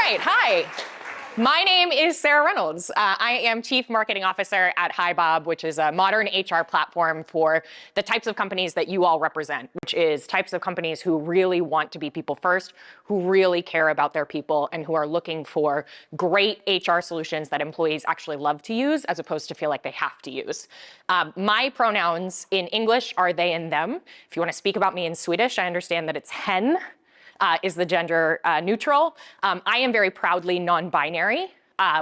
right, hi. My name is Sarah Reynolds. I am Chief Marketing Officer at HiBob, which is a modern HR platform for the types of companies that you all represent, which is types of companies who really want to be people first, who really care about their people, and who are looking for great HR solutions that employees actually love to use as opposed to feel like they have to use. My pronouns in English are they and them. If you want to speak about me in Swedish, I understand that it's hen. Is the gender neutral. I am very proudly non-binary,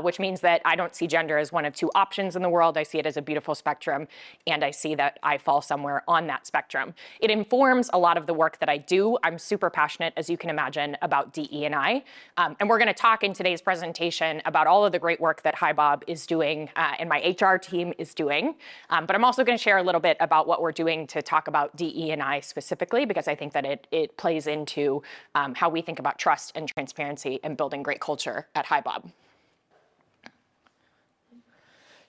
which means that I don't see gender as one of two options in the world. I see it as a beautiful spectrum, and I see that I fall somewhere on that spectrum. It informs a lot of the work that I do. I'm super passionate, as you can imagine, about DE&I. And we're going to talk in today's presentation about all of the great work that HiBob is doing and my HR team is doing. But I'm also going to share a little bit about what we're doing to talk about DE&I specifically, because I think that it plays into how we think about trust and transparency and building great culture at HiBob.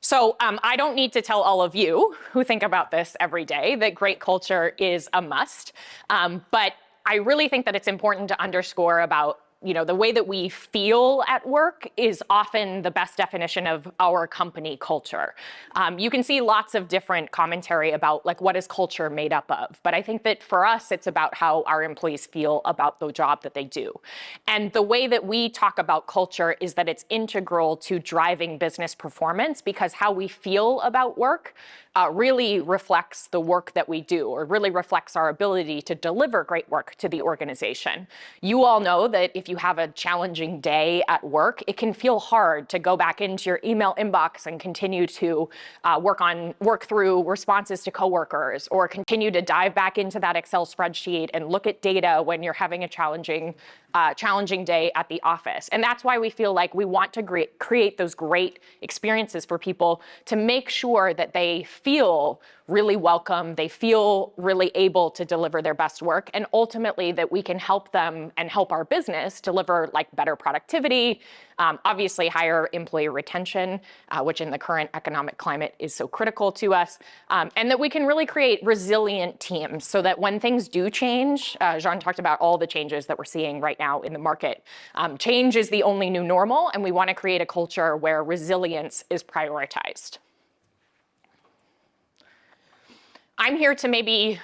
So I don't need to tell all of you who think about this every day that great culture is a must. But I really think that it's important to underscore about the way that we feel at work is often the best definition of our company culture. You can see lots of different commentary about what is culture made up of. But I think that for us, it's about how our employees feel about the job that they do. And the way that we talk about culture is that it's integral to driving business performance, because how we feel about work really reflects the work that we do, or really reflects our ability to deliver great work to the organization. You all know that if you have a challenging day at work, it can feel hard to go back into your email inbox and continue to work through responses to coworkers, or continue to dive back into that Excel spreadsheet and look at data when you're having a challenging day at the office. And that's why we feel like we want to create those great experiences for people to make sure that they feel really welcome, they feel really able to deliver their best work, and ultimately that we can help them and help our business deliver better productivity, obviously higher employee retention, which in the current economic climate is so critical to us, and that we can really create resilient teams so that when things do change, Jean talked about all the changes that we're seeing right now in the market. Change is the only new normal, and we want to create a culture where resilience is prioritized. I'm here to maybe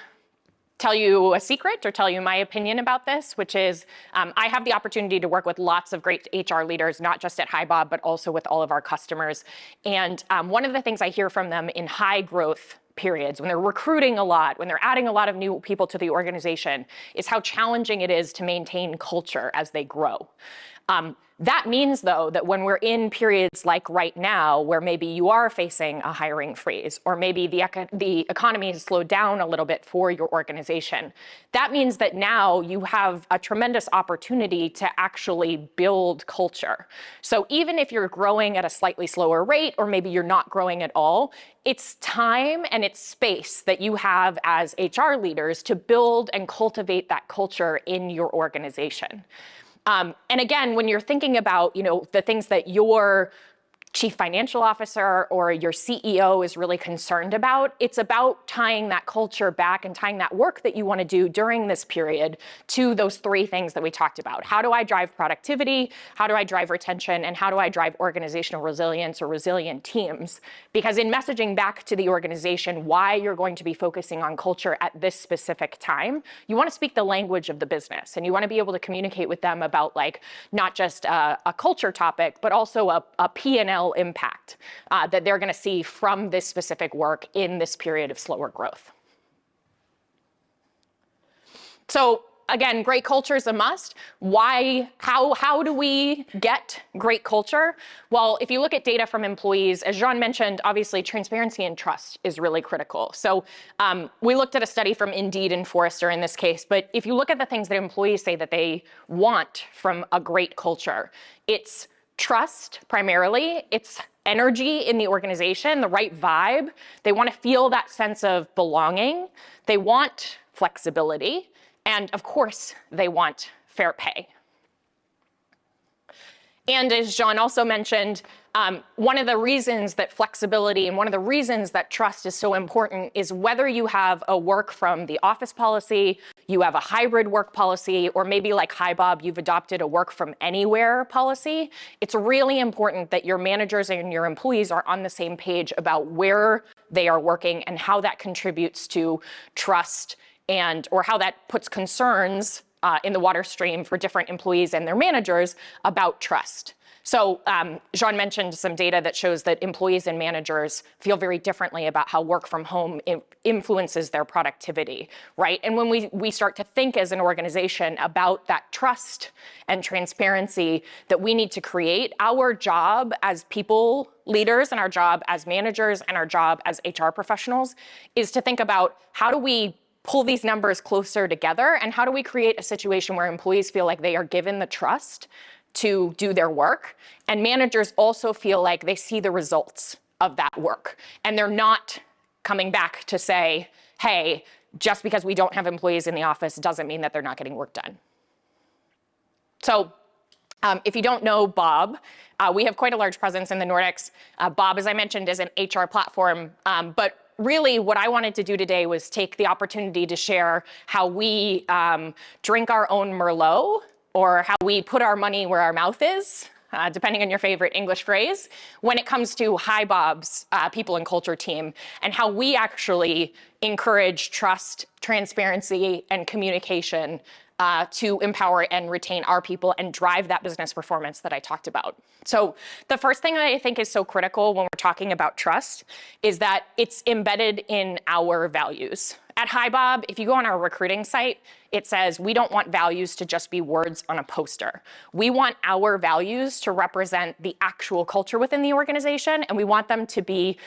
tell you a secret or tell you my opinion about this, which is I have the opportunity to work with lots of great HR leaders, not just at HiBob, but also with all of our customers. And one of the things I hear from them in high growth periods, when they're recruiting a lot, when they're adding a lot of new people to the organization, is how challenging it is to maintain culture as they grow. That means, though, that when we're in periods like right now, where maybe you are facing a hiring freeze, or maybe the economy has slowed down a little bit for your organization, that means that now you have a tremendous opportunity to actually build culture. So even if you're growing at a slightly slower rate, or maybe you're not growing at all, it's time and it's space that you have as HR leaders to build and cultivate that culture in your organization. And again, when you're thinking about, the things that your chief financial officer or your CEO is really concerned about, it's about tying that culture back and tying that work that you want to do during this period to those three things that we talked about. How do I drive productivity? How do I drive retention? And how do I drive organizational resilience or resilient teams? Because in messaging back to the organization why you're going to be focusing on culture at this specific time, you want to speak the language of the business, and you want to be able to communicate with them about not just a culture topic, but also a P&L impact that they're going to see from this specific work in this period of slower growth. So again, great culture is a must. Why? How do we get great culture? Well, if you look at data from employees, as Jean mentioned, obviously transparency and trust is really critical. So we looked at a study from Indeed and Forrester in this case, but if you look at the things that employees say that they want from a great culture, it's trust primarily, it's energy in the organization, the right vibe. They want to feel that sense of belonging. They want flexibility. And of course, they want fair pay. And as Jean also mentioned, one of the reasons that flexibility and one of the reasons that trust is so important is whether you have a work from the office policy, you have a hybrid work policy, or maybe like HiBob, you've adopted a work from anywhere policy, it's really important that your managers and your employees are on the same page about where they are working and how that contributes to trust or how that puts concerns in the water stream for different employees and their managers about trust. So Jean mentioned some data that shows that employees and managers feel very differently about how work from home influences their productivity, right? And when we start to think as an organization about that trust and transparency that we need to create, our job as people leaders and our job as managers and our job as HR professionals is to think about how do we pull these numbers closer together and how do we create a situation where employees feel like they are given the trust to do their work, and managers also feel like they see the results of that work. And they're not coming back to say, hey, just because we don't have employees in the office doesn't mean that they're not getting work done. So if you don't know Bob, we have quite a large presence in the Nordics. Bob, as I mentioned, is an HR platform, but really what I wanted to do today was take the opportunity to share how we drink our own Merlot, or how we put our money where our mouth is, depending on your favorite English phrase, when it comes to HiBob's people and culture team, and how we actually encourage trust, transparency, and communication to empower and retain our people and drive that business performance that I talked about. So the first thing that I think is so critical when we're talking about trust is that it's embedded in our values. At HiBob, if you go on our recruiting site, it says we don't want values to just be words on a poster. We want our values to represent the actual culture within the organization, and we want them to be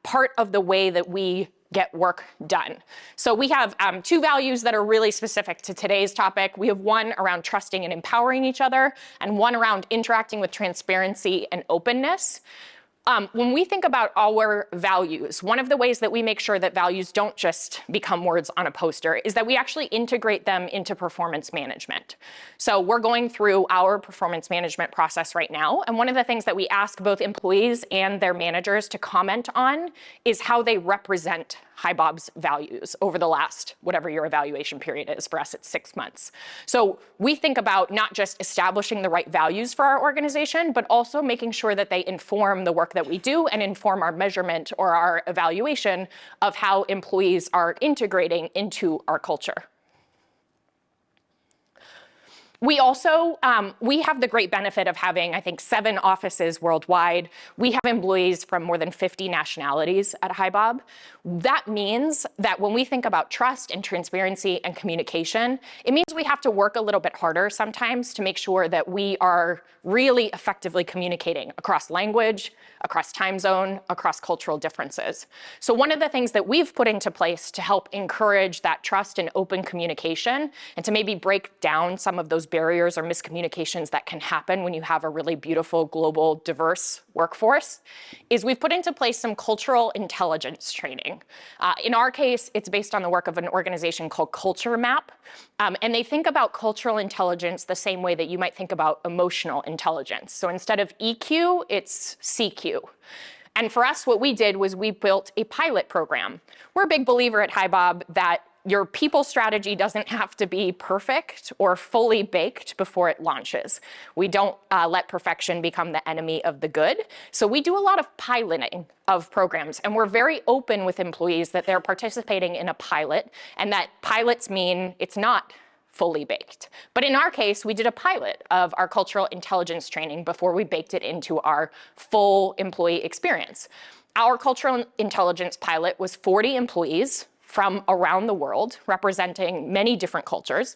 part of the way that we get work done. So we have two values that are really specific to today's topic. We have one around trusting and empowering each other, and one around interacting with transparency and openness. When we think about our values, one of the ways that we make sure that values don't just become words on a poster is that we actually integrate them into performance management. So we're going through our performance management process right now, and one of the things that we ask both employees and their managers to comment on is how they represent HiBob's values over the last, whatever your evaluation period is. For us, it's 6 months. So we think about not just establishing the right values for our organization, but also making sure that they inform the work that we do and inform our measurement or our evaluation of how employees are integrating into our culture. We also, we have the great benefit of having, I think, 7 offices worldwide. We have employees from more than 50 nationalities at HiBob. That means that when we think about trust and transparency and communication, it means we have to work a little bit harder sometimes to make sure that we are really effectively communicating across language, across time zone, across cultural differences. So one of the things that we've put into place to help encourage that trust and open communication, and to maybe break down some of those barriers or miscommunications that can happen when you have a really beautiful, global, diverse workforce, is we've put into place some cultural intelligence training. In our case, it's based on the work of an organization called Culture Map, and they think about cultural intelligence the same way that you might think about emotional intelligence. So instead of EQ, it's CQ. And for us, what we did was we built a pilot program. We're a big believer at HiBob that your people strategy doesn't have to be perfect or fully baked before it launches. We don't let perfection become the enemy of the good. So we do a lot of piloting of programs, and we're very open with employees that they're participating in a pilot, and that pilots mean it's not fully baked. But in our case, we did a pilot of our cultural intelligence training before we baked it into our full employee experience. Our cultural intelligence pilot was 40 employees from around the world, representing many different cultures.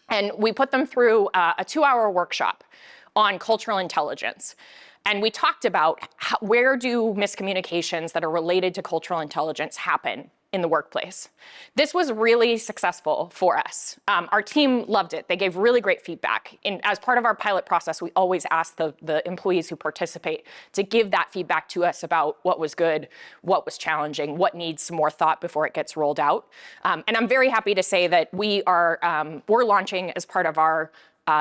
And we put them through a 2-hour workshop on cultural intelligence. And we talked about where do miscommunications that are related to cultural intelligence happen in the workplace. This was really successful for us. Our team loved it. They gave really great feedback. As part of our pilot process, we always ask the employees who participate to give that feedback to us about what was good, what was challenging, what needs some more thought before it gets rolled out. And I'm very happy to say that we're launching as part of our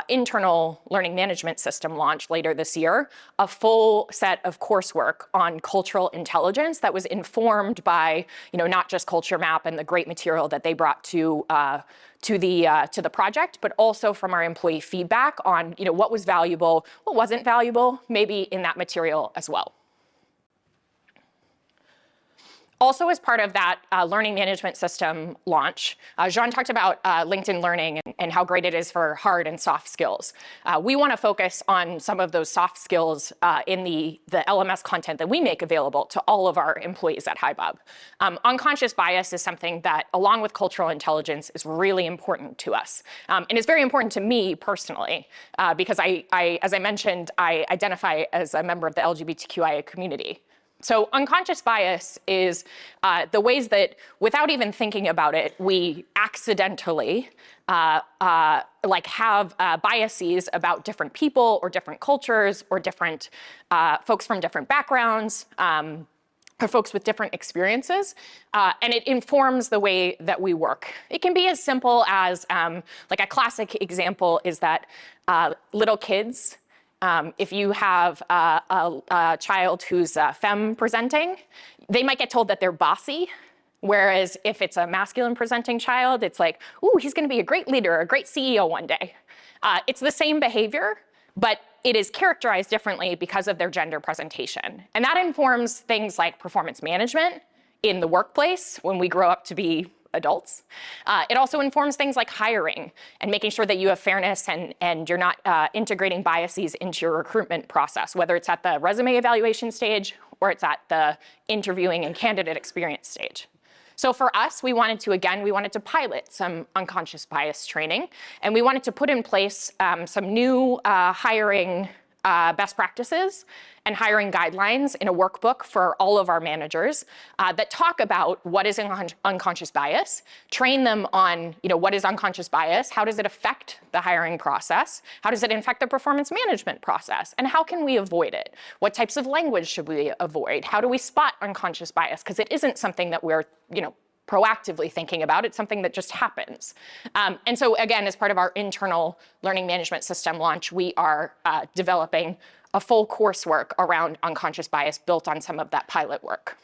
internal learning management system launch later this year, a full set of coursework on cultural intelligence that was informed by, not just Culture Map and the great material that they brought to the project, but also from our employee feedback on, what was valuable, what wasn't valuable, maybe in that material as well. Also, as part of that learning management system launch, Jean talked about LinkedIn Learning and how great it is for hard and soft skills. We want to focus on some of those soft skills in the LMS content that we make available to all of our employees at HiBob. Unconscious bias is something that, along with cultural intelligence, is really important to us. And it's very important to me personally, because as I mentioned, I identify as a member of the LGBTQIA community. So unconscious bias is the ways that, without even thinking about it, we accidentally have biases about different people or different cultures or different folks from different backgrounds or folks with different experiences, and it informs the way that we work. It can be as simple as, like a classic example is that little kids, if you have a child who's femme presenting, they might get told that they're bossy. Whereas if it's a masculine presenting child, it's like, ooh, he's going to be a great leader, a great CEO one day. It's the same behavior, but it is characterized differently because of their gender presentation. And that informs things like performance management in the workplace when we grow up to be adults. It also informs things like hiring and making sure that you have fairness and you're not integrating biases into your recruitment process, whether it's at the resume evaluation stage or it's at the interviewing and candidate experience stage. So for us, we wanted to pilot some unconscious bias training, and we wanted to put in place some new hiring best practices and hiring guidelines in a workbook for all of our managers that talk about what is unconscious bias, train them on what is unconscious bias, how does it affect the hiring process, how does it affect the performance management process, and how can we avoid it? What types of language should we avoid? How do we spot unconscious bias? Because it isn't something that we're proactively thinking about. It's something that just happens. And so again, as part of our internal learning management system launch, we are developing a full coursework around unconscious bias built on some of that pilot work.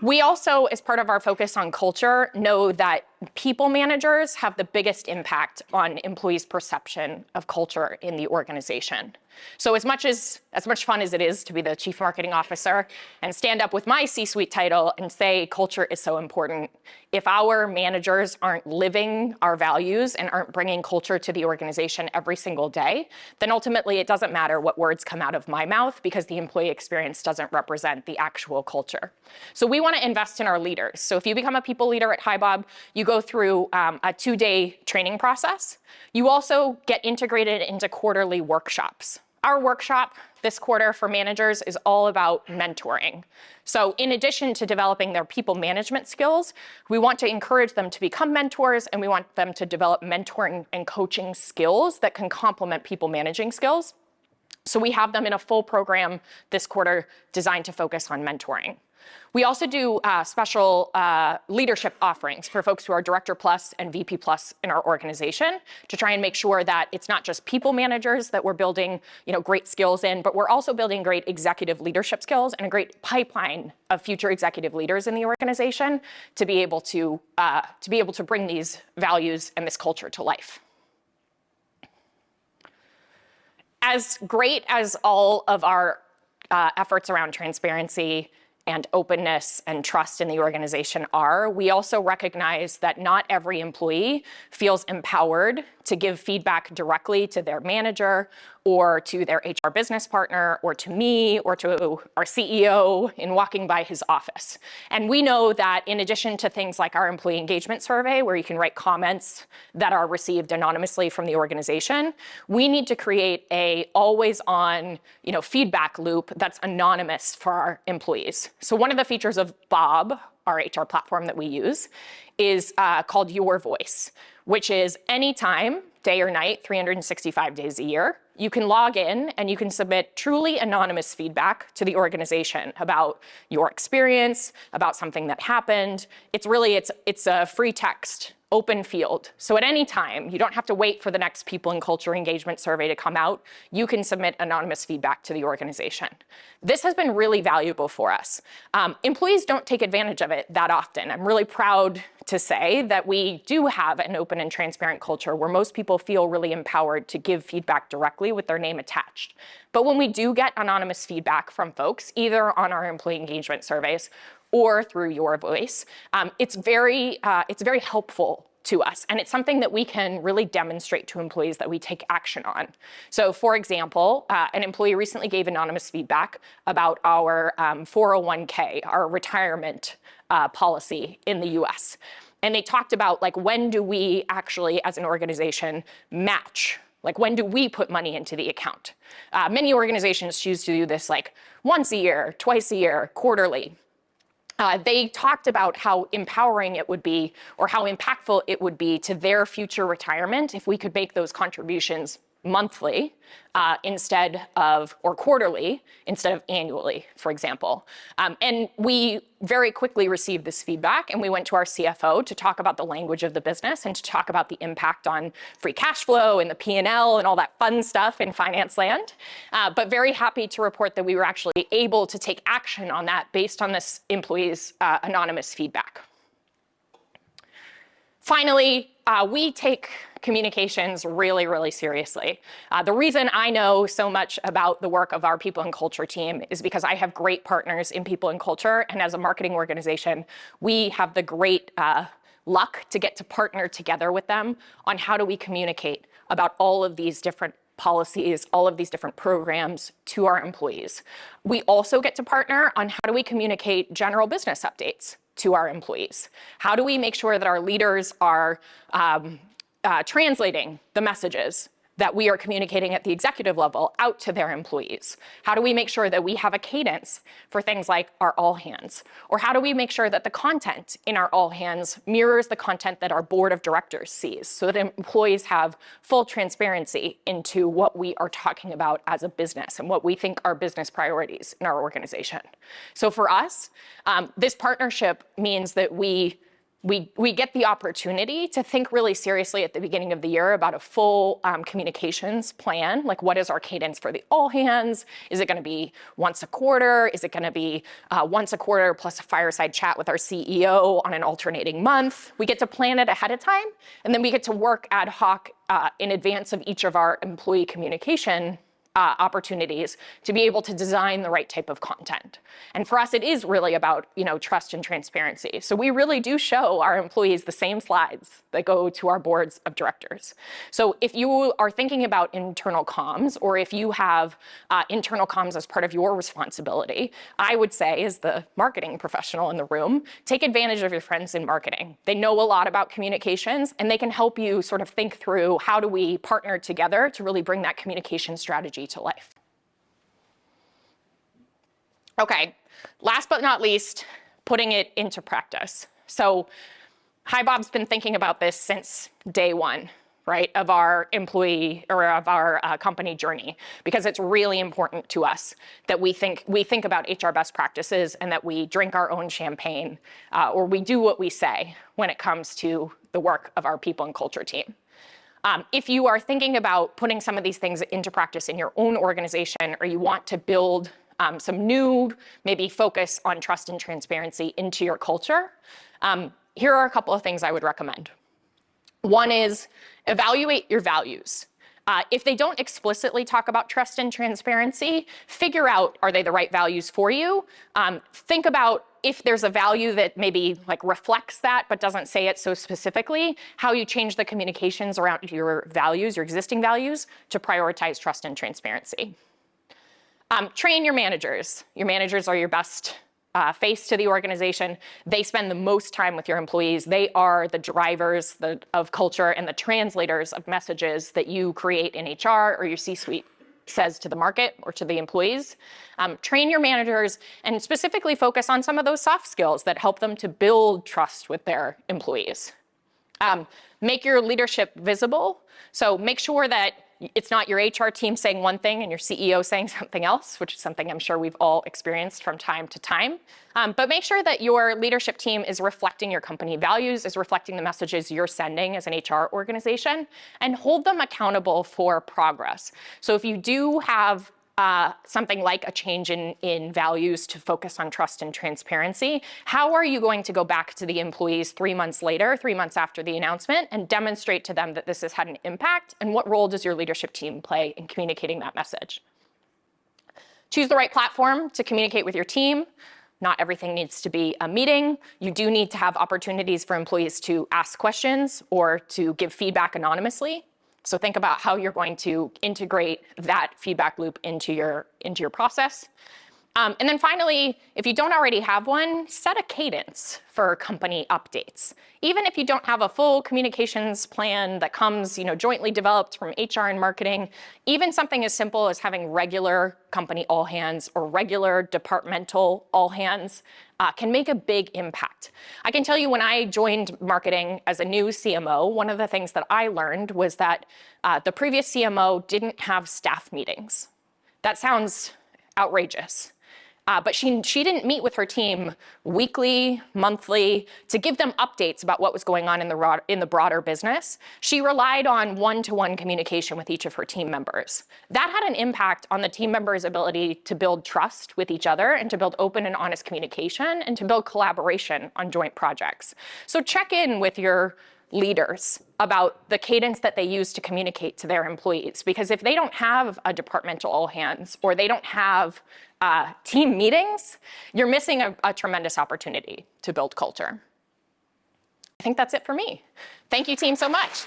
We also, as part of our focus on culture, know that people managers have the biggest impact on employees' perception of culture in the organization. So as much fun as it is to be the chief marketing officer and stand up with my C-suite title and say culture is so important, if our managers aren't living our values and aren't bringing culture to the organization every single day, then ultimately it doesn't matter what words come out of my mouth because the employee experience doesn't represent the actual culture. So we want to invest in our leaders. So if you become a people leader at HiBob, you go through a 2-day training process. You also get integrated into quarterly workshops. Our workshop this quarter for managers is all about mentoring. So in addition to developing their people management skills, we want to encourage them to become mentors, and we want them to develop mentoring and coaching skills that can complement people managing skills. So we have them in a full program this quarter designed to focus on mentoring. We also do special leadership offerings for folks who are Director Plus and VP Plus in our organization to try and make sure that it's not just people managers that we're building great skills in, but we're also building great executive leadership skills and a great pipeline of future executive leaders in the organization to be able to bring these values and this culture to life. As great as all of our efforts around transparency and openness and trust in the organization are, we also recognize that not every employee feels empowered to give feedback directly to their manager or to their HR business partner or to me or to our CEO in walking by his office. And we know that in addition to things like our employee engagement survey, where you can write comments that are received anonymously from the organization, we need to create a always-on feedback loop that's anonymous for our employees. So one of the features of Bob, our HR platform that we use, is called Your Voice, which is anytime, day or night, 365 days a year, you can log in and you can submit truly anonymous feedback to the organization about your experience, about something that happened. It's a free text, open field. So at any time, you don't have to wait for the next people and culture engagement survey to come out. You can submit anonymous feedback to the organization. This has been really valuable for us. Employees don't take advantage of it that often. I'm really proud to say that we do have an open and transparent culture where most people feel really empowered to give feedback directly with their name attached. But when we do get anonymous feedback from folks, either on our employee engagement surveys or through your voice, it's very helpful to us. And it's something that we can really demonstrate to employees that we take action on. So for example, an employee recently gave anonymous feedback about our 401k, our retirement policy in the US. And they talked about, like, when do we actually, as an organization, match? Like, when do we put money into the account? Many organizations choose to do this like once a year, twice a year, quarterly. They talked about how empowering it would be, or how impactful it would be to their future retirement if we could make those contributions monthly or quarterly instead of annually, for example. And we very quickly received this feedback, and we went to our CFO to talk about the language of the business and to talk about the impact on free cash flow and the P&L and all that fun stuff in finance land. But very happy to report that we were actually able to take action on that based on this employee's anonymous feedback. Finally, we take communications really, really seriously. The reason I know so much about the work of our people and culture team is because I have great partners in people and culture, and as a marketing organization, we have the great luck to get to partner together with them on how do we communicate about all of these different policies, all of these different programs to our employees. We also get to partner on how do we communicate general business updates to our employees. How do we make sure that our leaders are translating the messages that we are communicating at the executive level out to their employees? How do we make sure that we have a cadence for things like our all hands? Or how do we make sure that the content in our all hands mirrors the content that our board of directors sees, so that employees have full transparency into what we are talking about as a business and what we think are business priorities in our organization? So for us, this partnership means that we get the opportunity to think really seriously at the beginning of the year about a full communications plan. Like, what is our cadence for the all hands? Is it going to be once a quarter? Is it going to be once a quarter plus a fireside chat with our CEO on an alternating month? We get to plan it ahead of time, and then we get to work ad hoc in advance of each of our employee communication opportunities to be able to design the right type of content. And for us, it is really about, trust and transparency. So we really do show our employees the same slides that go to our boards of directors. So if you are thinking about internal comms, or if you have internal comms as part of your responsibility, I would say, as the marketing professional in the room, take advantage of your friends in marketing. They know a lot about communications, and they can help you sort of think through, how do we partner together to really bring that communication strategy to life. Okay, last but not least, putting it into practice. So HiBob's been thinking about this since day one, right, of our employee or of our company journey, because it's really important to us that we think about HR best practices, and that we drink our own champagne, or we do what we say when it comes to the work of our people and culture team. If you are thinking about putting some of these things into practice in your own organization, or you want to build some new, maybe focus on trust and transparency into your culture, here are a couple of things I would recommend. One is evaluate your values. If they don't explicitly talk about trust and transparency, figure out, are they the right values for you? Think about, if there's a value that maybe reflects that but doesn't say it so specifically, how you change the communications around your values, your existing values, to prioritize trust and transparency. Train your managers. Your managers are your best face to the organization. They spend the most time with your employees. They are the drivers of culture and the translators of messages that you create in HR or your C-suite says to the market or to the employees. Train your managers and specifically focus on some of those soft skills that help them to build trust with their employees. Make your leadership visible. So make sure that it's not your HR team saying one thing and your CEO saying something else, which is something I'm sure we've all experienced from time to time. But make sure that your leadership team is reflecting your company values, is reflecting the messages you're sending as an HR organization, and hold them accountable for progress. So if you do have something like a change in values to focus on trust and transparency, how are you going to go back to the employees 3 months later, 3 months after the announcement, and demonstrate to them that this has had an impact? And what role does your leadership team play in communicating that message? Choose the right platform to communicate with your team. Not everything needs to be a meeting. You do need to have opportunities for employees to ask questions or to give feedback anonymously. So think about how you're going to integrate that feedback loop into your process. And then finally, if you don't already have one, set a cadence for company updates. Even if you don't have a full communications plan that comes, jointly developed from HR and marketing, even something as simple as having regular company all hands or regular departmental all hands can make a big impact. I can tell you when I joined marketing as a new CMO, one of the things that I learned was that the previous CMO didn't have staff meetings. That sounds outrageous. But she didn't meet with her team weekly, monthly, to give them updates about what was going on in the broader business. She relied on one-to-one communication with each of her team members. That had an impact on the team members' ability to build trust with each other and to build open and honest communication and to build collaboration on joint projects. So check in with your leaders about the cadence that they use to communicate to their employees. Because if they don't have a departmental all hands or they don't have team meetings, you're missing a tremendous opportunity to build culture. I think that's it for me. Thank you, team, so much.